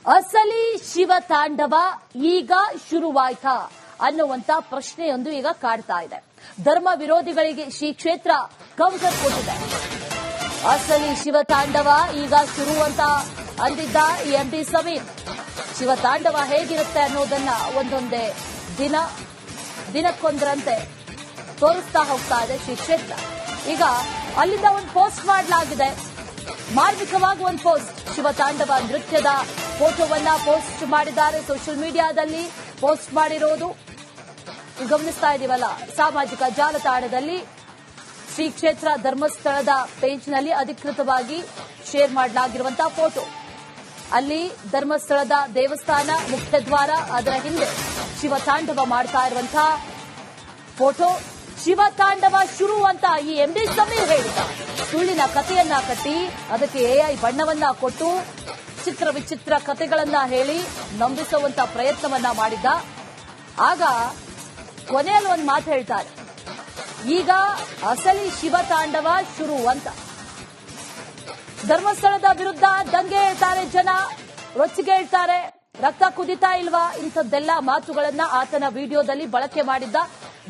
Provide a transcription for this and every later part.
ಅಸಲಿ ಶಿವ ತಾಂಡವ ಈಗ ಶುರುವಾಯ್ತಾ ಅನ್ನುವಂತ ಪ್ರಶ್ನೆಯೊಂದು ಈಗ ಕಾಡ್ತಾ ಇದೆ. ಧರ್ಮ ವಿರೋಧಿಗಳಿಗೆ ಶ್ರೀ ಕ್ಷೇತ್ರ ಕೌಂಟರ್ ಕೊಟ್ಟಿದೆ. ಅಸಲಿ ಶಿವ ತಾಂಡವ ಈಗ ಶುರು ಅಂತ ಅಂದಿದ್ದ ಎಂಡಿ ಸಮೀರ್. ಶಿವ ತಾಂಡವ ಹೇಗಿರುತ್ತೆ ಅನ್ನೋದನ್ನ ಒಂದೊಂದೇ ದಿನಕ್ಕೊಂದರಂತೆ ತೋರಿಸ್ತಾ ಹೋಗ್ತಾ ಇದೆ ಶ್ರೀ ಕ್ಷೇತ್ರ. ಈಗ ಅಲ್ಲಿಂದ ಒಂದು ಪೋಸ್ಟ್ ಮಾಡಲಾಗಿದೆ, ಮಾರ್ಮಿಕವಾಗಿ ಒಂದು ಪೋಸ್ಟ್. ಶಿವ ತಾಂಡವ ನೃತ್ಯದ ಫೋಟೋವನ್ನ ಪೋಸ್ಟ್ ಮಾಡಿದ್ದಾರೆ. ಸೋಷಿಯಲ್ ಮೀಡಿಯಾದಲ್ಲಿ ಪೋಸ್ಟ್ ಮಾಡಿರೋದು ಗಮನಿಸ್ತಾ ಇದೀವಲ್ಲ. ಸಾಮಾಜಿಕ ಜಾಲತಾಣದಲ್ಲಿ ಶ್ರೀ ಕ್ಷೇತ್ರ ಧರ್ಮಸ್ಥಳದ ಪೇಜ್ನಲ್ಲಿ ಅಧಿಕೃತವಾಗಿ ಶೇರ್ ಮಾಡಲಾಗಿರುವಂತಹ ಫೋಟೋ. ಅಲ್ಲಿ ಧರ್ಮಸ್ಥಳದ ದೇವಸ್ಥಾನ ಮುಖ್ಯದ್ವಾರ, ಅದರ ಹಿಂದೆ ಶಿವ ತಾಂಡವ ಮಾಡ್ತಾ ಇರುವಂತಹ ಫೋಟೋ. ಶಿವ ತಾಂಡವ ಶುರು ಅಂತ ಈ ಎಂಡಿ ಸಮೀರ್ ಹೇಳಿದ. ಸುಳ್ಳಿನ ಕಥೆಯನ್ನ ಕಟ್ಟಿ ಅದಕ್ಕೆ ಎಐ ಬಣ್ಣವನ್ನ ಕೊಟ್ಟು ಚಿತ್ರ ವಿಚಿತ್ರ ಕಥೆಗಳನ್ನ ಹೇಳಿ ನಂಬಿಸುವಂತ ಪ್ರಯತ್ನವನ್ನ ಮಾಡಿದ್ದ. ಆಗ ಕೊನೆಯಲ್ಲಿ ಒಂದು ಮಾತು ಹೇಳ್ತಾರೆ, ಈಗ ಅಸಲಿ ಶಿವ ತಾಂಡವ ಶುರು ಅಂತ. ಧರ್ಮಸ್ಥಳದ ವಿರುದ್ಧ ದಂಗೆ ಹೇಳ್ತಾರೆ ಜನ, ರೊಚ್ಚಿಗೆ ಹೇಳ್ತಾರೆ, ರಕ್ತ ಕುದಿತಾ ಇಲ್ವಾ, ಇಂಥದ್ದೆಲ್ಲ ಮಾತುಗಳನ್ನ ಆತನ ವಿಡಿಯೋದಲ್ಲಿ ಬಳಕೆ ಮಾಡಿದ್ದ.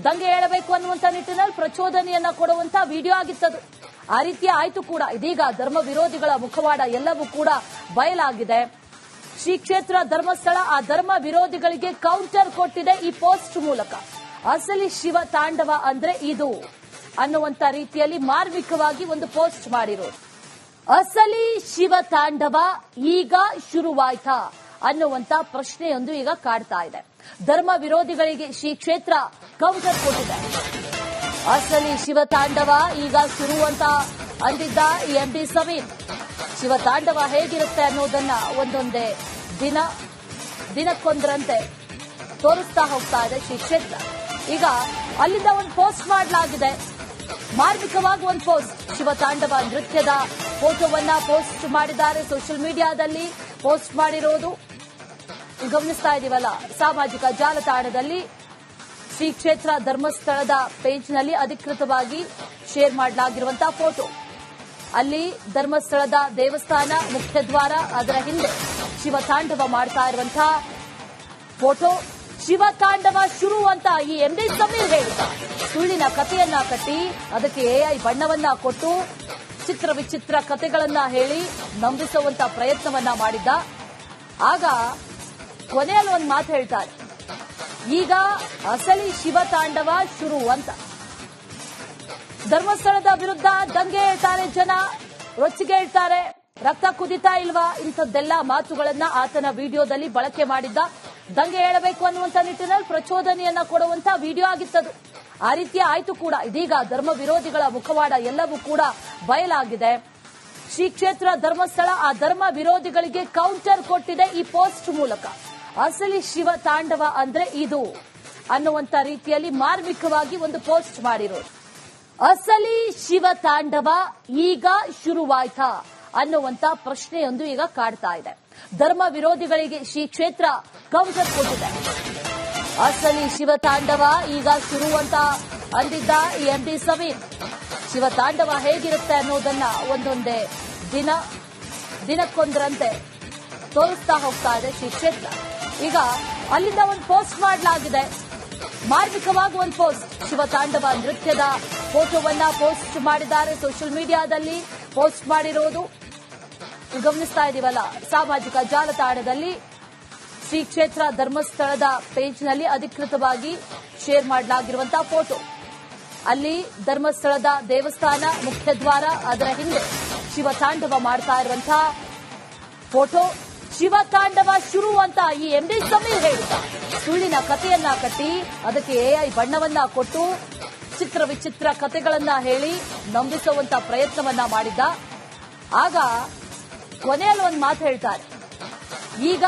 ದಂಗೆ ಹೇಳಬೇಕು ಅನ್ನುವಂತ ನಿಟ್ಟಿನಲ್ಲಿ ಪ್ರಚೋದನೆಯನ್ನ ಕೊಡುವಂತ ವಿಡಿಯೋ ಆಗಿತ್ತದು. ಆ ರೀತಿ ಆಯ್ತು ಕೂಡ. ಇದೀಗ ಧರ್ಮ ವಿರೋಧಿಗಳ ಮುಖವಾಡ ಎಲ್ಲವೂ ಕೂಡ ಬಯಲಾಗಿದೆ. ಶ್ರೀ ಕ್ಷೇತ್ರ ಧರ್ಮಸ್ಥಳ ಆ ಧರ್ಮ ವಿರೋಧಿಗಳಿಗೆ ಕೌಂಟರ್ ಕೊಟ್ಟಿದೆ ಈ ಪೋಸ್ಟ್ ಮೂಲಕ. ಅಸಲಿ ಶಿವ ತಾಂಡವ ಅಂದ್ರೆ ಇದು ಅನ್ನುವಂತ ರೀತಿಯಲ್ಲಿ ಮಾರ್ಮಿಕವಾಗಿ ಒಂದು ಪೋಸ್ಟ್ ಮಾಡಿರೋದು. ಅಸಲಿ ಶಿವ ತಾಂಡವ ಈಗ ಶುರುವಾಯ್ತಾ ಅನ್ನುವಂತ ಪ್ರಶ್ನೆಯೊಂದು ಈಗ ಕಾಡ್ತಾ ಇದೆ. ಧರ್ಮ ವಿರೋಧಿಗಳಿಗೆ ಶ್ರೀ ಕ್ಷೇತ್ರ ಕೌಂಟರ್ ಕೊಟ್ಟಿದೆ. ಅಸಲಿ ಶಿವ ತಾಂಡವ ಈಗ ಶುರು ಅಂತ ಅಂದಿದ್ದ ಎಂಡಿ ಸಮೀರ್. ಶಿವ ತಾಂಡವ ಹೇಗಿರುತ್ತೆ ಅನ್ನೋದನ್ನ ಒಂದೊಂದೇ ದಿನಕ್ಕೊಂದರಂತೆ ತೋರಿಸ್ತಾ ಹೋಗ್ತಾ ಇದೆ ಶ್ರೀ ಕ್ಷೇತ್ರ. ಈಗ ಅಲ್ಲಿಂದ ಒಂದು ಪೋಸ್ಟ್ ಮಾಡಲಾಗಿದೆ, ಮಾರ್ಮಿಕವಾಗಿ ಒಂದು ಪೋಸ್ಟ್. ಶಿವ ತಾಂಡವ ನೃತ್ಯದ ಫೋಟೋವನ್ನ ಪೋಸ್ಟ್ ಮಾಡಿದ್ದಾರೆ. ಸೋಷಿಯಲ್ ಮೀಡಿಯಾದಲ್ಲಿ ಪೋಸ್ಟ್ ಮಾಡಿರೋದು ಗಮನಿಸ್ತಾ ಇದೀವಲ್ಲ. ಸಾಮಾಜಿಕ ಜಾಲತಾಣದಲ್ಲಿ ಶ್ರೀ ಕ್ಷೇತ್ರ ಧರ್ಮಸ್ಥಳದ ಪೇಜ್ನಲ್ಲಿ ಅಧಿಕೃತವಾಗಿ ಶೇರ್ ಮಾಡಲಾಗಿರುವಂತಹ ಫೋಟೋ. ಅಲ್ಲಿ ಧರ್ಮಸ್ಥಳದ ದೇವಸ್ಥಾನ ಮುಖ್ಯದ್ವಾರ, ಅದರ ಹಿಂದೆ ಶಿವ ತಾಂಡವ ಮಾಡ್ತಾ ಇರುವಂತಹ ಫೋಟೋ. ಶಿವ ತಾಂಡವ ಶುರು ಅಂತ ಈ ಎಂಡಿ ಸಮೀರ್ ಹೇಳಿದ. ಸುಳ್ಳಿನ ಕಥೆಯನ್ನ ಕಟ್ಟಿ ಅದಕ್ಕೆ ಎಐ ಬಣ್ಣವನ್ನ ಕೊಟ್ಟು ಚಿತ್ರ ವಿಚಿತ್ರ ಕಥೆಗಳನ್ನ ಹೇಳಿ ನಂಬಿಸುವಂತ ಪ್ರಯತ್ನವನ್ನ ಮಾಡಿದ್ದ. ಆಗ ಕೊನೆಯಲ್ಲಿ ಒಂದು ಮಾತು ಹೇಳ್ತಾರೆ, ಈಗ ಅಸಲಿ ಶಿವ ತಾಂಡವ ಶುರು ಅಂತ. ಧರ್ಮಸ್ಥಳದ ವಿರುದ್ಧ ದಂಗೆ ಹೇಳ್ತಾರೆ ಜನ, ರೊಚ್ಚಿಗೆ ಹೇಳ್ತಾರೆ, ರಕ್ತ ಕುದಿತಾ ಇಲ್ವಾ, ಇಂಥದ್ದೆಲ್ಲ ಮಾತುಗಳನ್ನ ಆತನ ವಿಡಿಯೋದಲ್ಲಿ ಬಳಕೆ ಮಾಡಿದ್ದ. ದಂಗೆ ಹೇಳಬೇಕು ಅನ್ನುವಂತ ನಿಟ್ಟಿನಲ್ಲಿ ಪ್ರಚೋದನೆಯನ್ನ ಕೊಡುವಂತ ವಿಡಿಯೋ ಆಗಿತ್ತದು. ಆ ರೀತಿ ಆಯ್ತು ಕೂಡ. ಇದೀಗ ಧರ್ಮ ವಿರೋಧಿಗಳ ಮುಖವಾಡ ಎಲ್ಲವೂ ಕೂಡ ಬಯಲಾಗಿದೆ. ಶ್ರೀ ಕ್ಷೇತ್ರ ಧರ್ಮಸ್ಥಳ ಆ ಧರ್ಮ ವಿರೋಧಿಗಳಿಗೆ ಕೌಂಟರ್ ಕೊಟ್ಟಿದೆ ಈ ಪೋಸ್ಟ್ ಮೂಲಕ. ಅಸಲಿ ಶಿವ ತಾಂಡವ ಅಂದ್ರೆ ಇದು ಅನ್ನುವಂತ ರೀತಿಯಲ್ಲಿ ಮಾರ್ಮಿಕವಾಗಿ ಒಂದು ಪೋಸ್ಟ್ ಮಾಡಿರೋದು. ಅಸಲಿ ಶಿವ ತಾಂಡವ ಈಗ ಶುರುವಾಯ್ತಾ ಅನ್ನುವಂತ ಪ್ರಶ್ನೆಯೊಂದು ಈಗ ಕಾಡ್ತಾ ಇದೆ. ಧರ್ಮ ವಿರೋಧಿಗಳಿಗೆ ಶ್ರೀ ಕ್ಷೇತ್ರ ಕೌಂಟರ್ ಕೊಟ್ಟಿದೆ. ಅಸಲಿ ಶಿವ ತಾಂಡವ ಈಗ ಶುರು ಅಂತ ಅಂದಿದ್ದ ಎಂಡಿ ಸಮೀರ್. ಶಿವ ತಾಂಡವ ಹೇಗಿರುತ್ತೆ ಅನ್ನೋದನ್ನ ಒಂದೊಂದೇ ದಿನಕ್ಕೊಂದರಂತೆ ತೋರಿಸ್ತಾ ಹೋಗ್ತಾ ಇದೆ ಶ್ರೀ ಕ್ಷೇತ್ರ. ಈಗ ಅಲ್ಲಿಂದ ಒಂದು ಪೋಸ್ಟ್ ಮಾಡಲಾಗಿದೆ, ಮಾರ್ಮಿಕವಾಗಿ ಒಂದು ಪೋಸ್ಟ್. ಶಿವ ತಾಂಡವ ನೃತ್ಯದ ಫೋಟೋವನ್ನ ಪೋಸ್ಟ್ ಮಾಡಿದ್ದಾರೆ. ಸೋಷಿಯಲ್ ಮೀಡಿಯಾದಲ್ಲಿ ಪೋಸ್ಟ್ ಮಾಡಿರೋದು ಗಮನಿಸ್ತಾ ಇದೀವಲ್ಲ. ಸಾಮಾಜಿಕ ಜಾಲತಾಣದಲ್ಲಿ ಶ್ರೀ ಕ್ಷೇತ್ರ ಧರ್ಮಸ್ಥಳದ ಪೇಜ್ನಲ್ಲಿ ಅಧಿಕೃತವಾಗಿ ಶೇರ್ ಮಾಡಲಾಗಿರುವಂತಹ ಫೋಟೋ. ಅಲ್ಲಿ ಧರ್ಮಸ್ಥಳದ ದೇವಸ್ಥಾನ ಮುಖ್ಯದ್ವಾರ, ಅದರ ಹಿಂದೆ ಶಿವ ತಾಂಡವ ಮಾಡ್ತಾ ಇರುವಂತಹ ಫೋಟೋ. ಶಿವ ತಾಂಡವ ಶುರು ಅಂತ ಈ ಎಂಡಿ ಸಮೀರ್ ಹೇಳಿದ. ಸುಳ್ಳಿನ ಕಥೆಯನ್ನ ಕಟ್ಟಿ ಅದಕ್ಕೆ ಎಐ ಬಣ್ಣವನ್ನ ಕೊಟ್ಟು ಚಿತ್ರ ವಿಚಿತ್ರ ಕಥೆಗಳನ್ನ ಹೇಳಿ ನಂಬಿಸುವಂತ ಪ್ರಯತ್ನವನ್ನ ಮಾಡಿದ್ದ. ಆಗ ಕೊನೆಯಲ್ಲಿ ಒಂದು ಮಾತು ಹೇಳ್ತಾರೆ, ಈಗ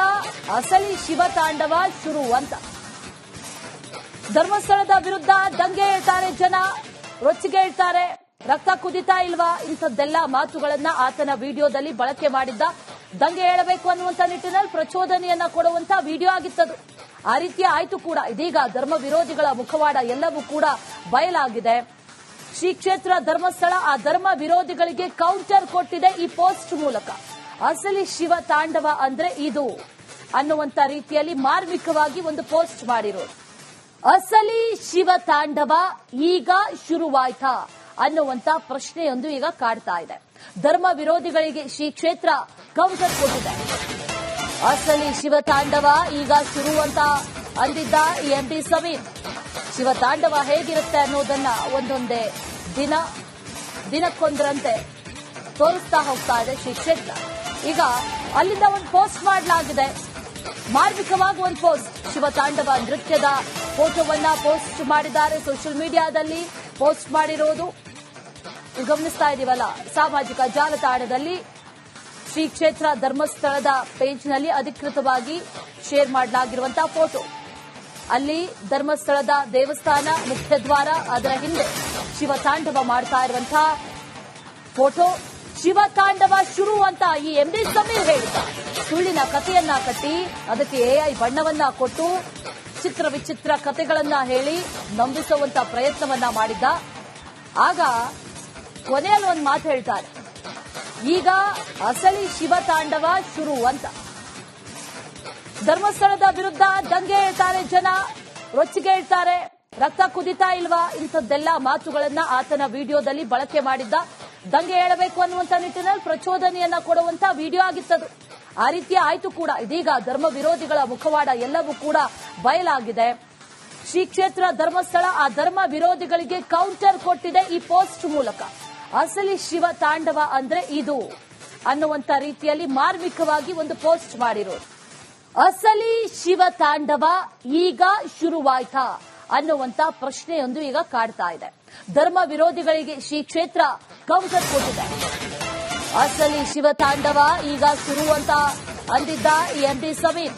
ಅಸಲಿ ಶಿವ ತಾಂಡವ ಶುರು ಅಂತ. ಧರ್ಮಸ್ಥಳದ ವಿರುದ್ಧ ದಂಗೆ ಹೇಳ್ತಾರೆ ಜನ, ರೊಚ್ಚಿಗೆ ಹೇಳ್ತಾರೆ, ರಕ್ತ ಕುದಿತಾ ಇಲ್ವಾ, ಇಂಥದ್ದೆಲ್ಲ ಮಾತುಗಳನ್ನ ಆತನ ವಿಡಿಯೋದಲ್ಲಿ ಬಳಕೆ ಮಾಡಿದ್ದ. ದಂಗೆ ಹೇಳಬೇಕು ಅನ್ನುವಂತ ನಿಟ್ಟಿನಲ್ಲಿ ಪ್ರಚೋದನೆಯನ್ನ ಕೊಡುವಂತ ವಿಡಿಯೋ ಆಗಿತ್ತದು. ಆ ರೀತಿ ಆಯ್ತು ಕೂಡ. ಇದೀಗ ಧರ್ಮ ವಿರೋಧಿಗಳ ಮುಖವಾಡ ಎಲ್ಲವೂ ಕೂಡ ಬಯಲಾಗಿದೆ. ಶ್ರೀ ಕ್ಷೇತ್ರ ಧರ್ಮಸ್ಥಳ ಆ ಧರ್ಮ ವಿರೋಧಿಗಳಿಗೆ ಕೌಂಟರ್ ಕೊಟ್ಟಿದೆ ಈ ಪೋಸ್ಟ್ ಮೂಲಕ. ಅಸಲಿ ಶಿವ ತಾಂಡವ ಅಂದ್ರೆ ಇದು ಅನ್ನುವಂತ ರೀತಿಯಲ್ಲಿ ಮಾರ್ಮಿಕವಾಗಿ ಒಂದು ಪೋಸ್ಟ್ ಮಾಡಿರೋದು. ಅಸಲಿ ಶಿವ ತಾಂಡವ ಈಗ ಶುರುವಾಯ್ತಾ ಅನ್ನುವಂತ ಪ್ರಶ್ನೆಯೊಂದು ಈಗ ಕಾಡ್ತಾ ಇದೆ. ಧರ್ಮ ವಿರೋಧಿಗಳಿಗೆ ಶ್ರೀ ಕ್ಷೇತ್ರ ಕೌಂಟರ್ ಕೊಟ್ಟಿದೆ. ಅಸಲಿ ಶಿವ ತಾಂಡವ ಈಗ ಶುರು ಅಂತ ಅಂದಿದ್ದ ಎಂಪಿ ಸಮೀರ್. ಶಿವ ತಾಂಡವ ಹೇಗಿರುತ್ತೆ ಅನ್ನೋದನ್ನ ಒಂದೊಂದೇ ದಿನಕ್ಕೊಂದರಂತೆ ತೋರಿಸ್ತಾ ಹೋಗ್ತಾ ಇದೆ ಶ್ರೀ ಕ್ಷೇತ್ರ. ಈಗ ಅಲ್ಲಿಂದ ಒಂದು ಪೋಸ್ಟ್ ಮಾಡಲಾಗಿದೆ, ಮಾರ್ಮಿಕವಾಗಿ ಒಂದು ಪೋಸ್ಟ್. ಶಿವ ತಾಂಡವ ನೃತ್ಯದ ಫೋಟೋವನ್ನ ಪೋಸ್ಟ್ ಮಾಡಿದ್ದಾರೆ. ಸೋಷಿಯಲ್ ಮೀಡಿಯಾದಲ್ಲಿ ಪೋಸ್ಟ್ ಮಾಡಿರೋದು ಗಮನಿಸ್ತಾ ಇದೀವಲ್ಲ. ಸಾಮಾಜಿಕ ಜಾಲತಾಣದಲ್ಲಿ ಶ್ರೀ ಕ್ಷೇತ್ರ ಧರ್ಮಸ್ಥಳದ ಪೇಜ್ನಲ್ಲಿ ಅಧಿಕೃತವಾಗಿ ಶೇರ್ ಮಾಡಲಾಗಿರುವಂತಹ ಫೋಟೋ. ಅಲ್ಲಿ ಧರ್ಮಸ್ಥಳದ ದೇವಸ್ಥಾನ ಮುಖ್ಯದ್ವಾರ, ಅದರ ಹಿಂದೆ ಶಿವ ತಾಂಡವ ಮಾಡ್ತಾ ಇರುವಂತಹ ಫೋಟೋ. ಶಿವ ತಾಂಡವ ಶುರು ಅಂತ ಈ ಎಂಡಿ ಸಮೀರ್ ಹೇಳಿದ. ಸುಳ್ಳಿನ ಕಥೆಯನ್ನ ಕಟ್ಟಿ ಅದಕ್ಕೆ ಎಐ ಬಣ್ಣವನ್ನ ಕೊಟ್ಟು ಚಿತ್ರ ವಿಚಿತ್ರ ಕಥೆಗಳನ್ನ ಹೇಳಿ ನಂಬಿಸುವಂತ ಪ್ರಯತ್ನವನ್ನ ಮಾಡಿದ್ದ. ಆಗ ಕೊನೆಯಲ್ಲಿ ಒಂದು ಮಾತು ಹೇಳ್ತಾರೆ, ಈಗ ಅಸಲಿ ಶಿವ ತಾಂಡವ ಶುರು ಅಂತ. ಧರ್ಮಸ್ಥಳದ ವಿರುದ್ಧ ದಂಗೆ ಹೇಳ್ತಾರೆ ಜನ, ರೊಚ್ಚಿಗೆ ಹೇಳ್ತಾರೆ, ರಕ್ತ ಕುದಿತಾ ಇಲ್ವಾ, ಇಂಥದ್ದೆಲ್ಲ ಮಾತುಗಳನ್ನ ಆತನ ವಿಡಿಯೋದಲ್ಲಿ ಬಳಕೆ ಮಾಡಿದ್ದ. ದಂಗೆ ಹೇಳಬೇಕು ಅನ್ನುವಂತ ನಿಟ್ಟಿನಲ್ಲಿ ಪ್ರಚೋದನೆಯನ್ನ ಕೊಡುವಂತ ವಿಡಿಯೋ ಆಗಿತ್ತದು. ಆ ರೀತಿ ಆಯ್ತು ಕೂಡ. ಇದೀಗ ಧರ್ಮ ವಿರೋಧಿಗಳ ಮುಖವಾಡ ಎಲ್ಲವೂ ಕೂಡ ಬಯಲಾಗಿದೆ. ಶ್ರೀ ಕ್ಷೇತ್ರ ಧರ್ಮಸ್ಥಳ ಆ ಧರ್ಮ ವಿರೋಧಿಗಳಿಗೆ ಕೌಂಟರ್ ಕೊಟ್ಟಿದೆ ಈ ಪೋಸ್ಟ್ ಮೂಲಕ. ಅಸಲಿ ಶಿವ ತಾಂಡವ ಅಂದ್ರೆ ಇದು ಅನ್ನುವಂತ ರೀತಿಯಲ್ಲಿ ಮಾರ್ಮಿಕವಾಗಿ ಒಂದು ಪೋಸ್ಟ್ ಮಾಡಿರೋದು. ಅಸಲಿ ಶಿವ ತಾಂಡವ ಈಗ ಶುರುವಾಯ್ತಾ ಅನ್ನುವಂತ ಪ್ರಶ್ನೆಯೊಂದು ಈಗ ಕಾಡ್ತಾ ಇದೆ. ಧರ್ಮ ವಿರೋಧಿಗಳಿಗೆ ಶ್ರೀ ಕ್ಷೇತ್ರ ಕೌಂಟರ್ ಕೊಟ್ಟಿದೆ. ಅಸಲಿ ಶಿವ ತಾಂಡವ ಈಗ ಶುರು ಅಂತ ಅಂದಿದ್ದ ಎಂಪಿ ಸಮೀರ್.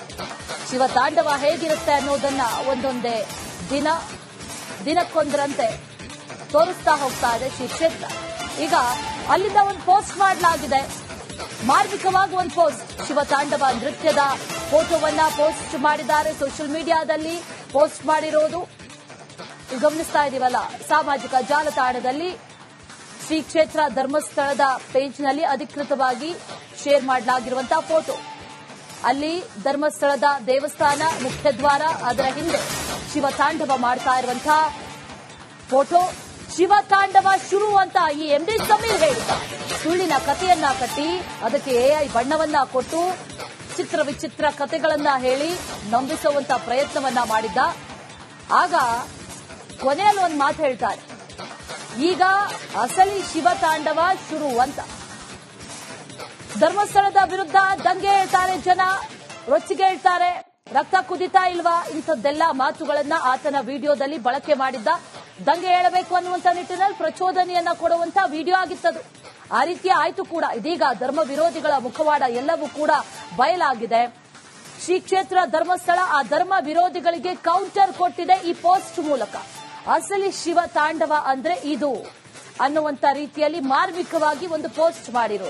ಶಿವ ತಾಂಡವ ಹೇಗಿರುತ್ತೆ ಅನ್ನೋದನ್ನ ಒಂದೊಂದೇ ದಿನಕ್ಕೊಂದರಂತೆ ತೋರಿಸ್ತಾ ಹೋಗ್ತಾ ಇದೆ ಶ್ರೀ ಕ್ಷೇತ್ರ. ಈಗ ಅಲ್ಲಿಂದ ಒಂದು ಪೋಸ್ಟ್ ಮಾಡಲಾಗಿದೆ, ಮಾರ್ಮಿಕವಾಗಿ ಒಂದು ಪೋಸ್ಟ್. ಶಿವ ತಾಂಡವ ನೃತ್ಯದ ಫೋಟೋವನ್ನ ಪೋಸ್ಟ್ ಮಾಡಿದ್ದಾರೆ. ಸೋಷಿಯಲ್ ಮೀಡಿಯಾದಲ್ಲಿ ಪೋಸ್ಟ್ ಮಾಡಿರೋದು ಗಮನಿಸ್ತಾ ಇದೀವಲ್ಲ. ಸಾಮಾಜಿಕ ಜಾಲತಾಣದಲ್ಲಿ ಶ್ರೀ ಕ್ಷೇತ್ರ ಧರ್ಮಸ್ಥಳದ ಪೇಜ್ನಲ್ಲಿ ಅಧಿಕೃತವಾಗಿ ಶೇರ್ ಮಾಡಲಾಗಿರುವಂತಹ ಫೋಟೋ. ಅಲ್ಲಿ ಧರ್ಮಸ್ಥಳದ ದೇವಸ್ಥಾನ ಮುಖ್ಯದ್ವಾರ, ಅದರ ಹಿಂದೆ ಶಿವ ತಾಂಡವ ಮಾಡ್ತಾ ಇರುವಂತಹ ಫೋಟೋ. ಶಿವ ತಾಂಡವ ಶುರು ಅಂತ ಈ ಎಂಡಿ ಸಮೀರ್ ಹೇಳಿದ. ಸುಳ್ಳಿನ ಕಥೆಯನ್ನ ಕಟ್ಟಿ ಅದಕ್ಕೆ ಎಐ ಬಣ್ಣವನ್ನ ಕೊಟ್ಟು ಚಿತ್ರ ವಿಚಿತ್ರ ಕಥೆಗಳನ್ನ ಹೇಳಿ ನಂಬಿಸುವಂತ ಪ್ರಯತ್ನವನ್ನ ಮಾಡಿದ್ದ. ಆಗ ಕೊನೆಯಲ್ಲಿ ಒಂದು ಮಾತು ಹೇಳ್ತಾರೆ, ಈಗ ಅಸಲಿ ಶಿವ ತಾಂಡವ ಶುರು ಅಂತ. ಧರ್ಮಸ್ಥಳದ ವಿರುದ್ಧ ದಂಗೆ ಹೇಳ್ತಾರೆ ಜನ, ರೊಚ್ಚಿಗೆ ಹೇಳ್ತಾರೆ, ರಕ್ತ ಕುದಿತಾ ಇಲ್ವಾ, ಇಂಥದ್ದೆಲ್ಲ ಮಾತುಗಳನ್ನ ಆತನ ವಿಡಿಯೋದಲ್ಲಿ ಬಳಕೆ ಮಾಡಿದ್ದ. ದಂಗೆ ಹೇಳಬೇಕು ಅನ್ನುವಂತ ನಿಟ್ಟಿನಲ್ಲಿ ಪ್ರಚೋದನೆಯನ್ನ ಕೊಡುವಂತ ವಿಡಿಯೋ ಆಗಿತ್ತದು. ಆ ರೀತಿ ಆಯ್ತು ಕೂಡ. ಇದೀಗ ಧರ್ಮ ವಿರೋಧಿಗಳ ಮುಖವಾಡ ಎಲ್ಲವೂ ಕೂಡ ಬಯಲಾಗಿದೆ. ಶ್ರೀ ಕ್ಷೇತ್ರ ಧರ್ಮಸ್ಥಳ ಆ ಧರ್ಮ ವಿರೋಧಿಗಳಿಗೆ ಕೌಂಟರ್ ಕೊಟ್ಟಿದೆ ಈ ಪೋಸ್ಟ್ ಮೂಲಕ. ಅಸಲಿ ಶಿವ ತಾಂಡವ ಅಂದ್ರೆ ಇದು ಅನ್ನುವಂತ ರೀತಿಯಲ್ಲಿ ಮಾರ್ಮಿಕವಾಗಿ ಒಂದು ಪೋಸ್ಟ್ ಮಾಡಿರೋದು.